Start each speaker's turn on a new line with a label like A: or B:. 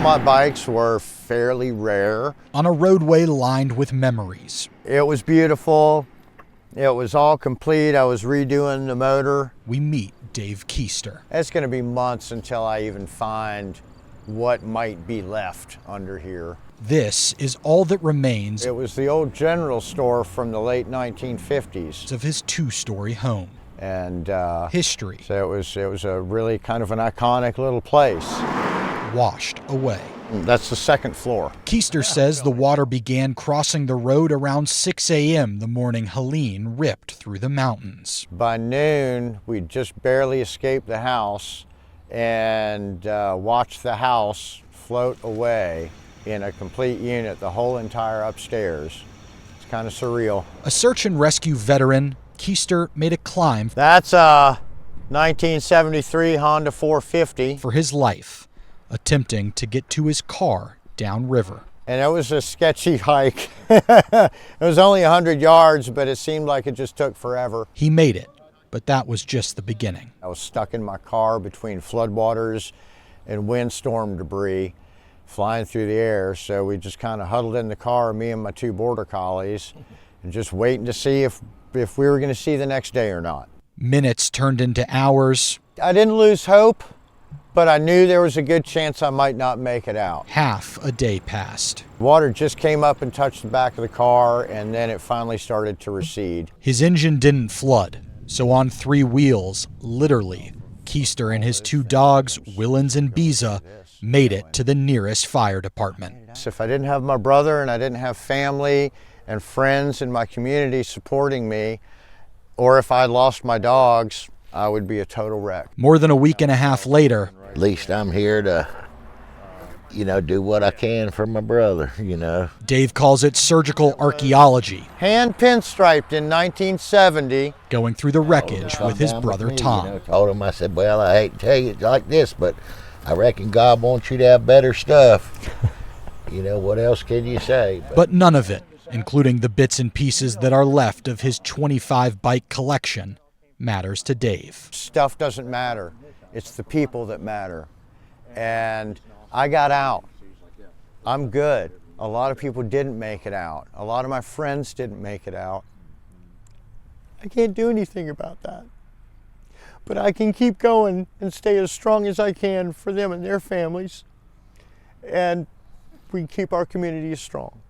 A: my bikes were fairly rare.
B: On a roadway lined with memories.
A: It was beautiful. It was all complete. I was redoing the motor.
B: We meet Dave Keister.
A: It's going to be months until I even find what might be left under here.
B: This is all that remains.
A: It was the old general store from the late 1950s.
B: Of his two-story home.
A: And
B: history.
A: So it was a really kind of an iconic little place.
B: Washed away.
A: That's the second floor.
B: Keister says the water began crossing the road around 6 a.m. the morning Helene ripped through the mountains.
A: By noon, we'd just barely escaped the house and watched the house float away in a complete unit, the whole entire upstairs. It's kind of surreal.
B: A search and rescue veteran, Keister made a climb.
A: That's a 1973 Honda 450.
B: For his life, attempting to get to his car downriver.
A: And it was a sketchy hike. It was only 100 yards, but it seemed like it just took forever.
B: He made it, but that was just the beginning.
A: I was stuck in my car between floodwaters and windstorm debris flying through the air, so we just kind of huddled in the car, me and my two border collies, and just waiting to see if we were going to see the next day or not.
B: Minutes turned into hours.
A: I didn't lose hope, but I knew there was a good chance I might not make it out.
B: Half a day passed.
A: Water just came up and touched the back of the car, and then it finally started to recede.
B: His engine didn't flood, so on three wheels, literally, Keister and his two dogs, Willens and Biza, made it to the nearest fire department.
A: If I didn't have my brother and I didn't have family and friends in my community supporting me, or if I lost my dogs, I would be a total wreck.
B: More than a week and a half later,
C: at least I'm here to, do what I can for my brother,
B: Dave calls it surgical archaeology.
A: Hand pinstriped in 1970.
B: Going through the wreckage with his brother Tom.
C: I told him, I said, well, I hate to tell you like this, but I reckon God wants you to have better stuff. What else can you say?
B: But none of it, including the bits and pieces that are left of his 25 bike collection, matters to Dave.
A: Stuff doesn't matter. It's the people that matter. And I got out. I'm good. A lot of people didn't make it out. A lot of my friends didn't make it out. I can't do anything about that. But I can keep going and stay as strong as I can for them and their families. And we keep our community strong.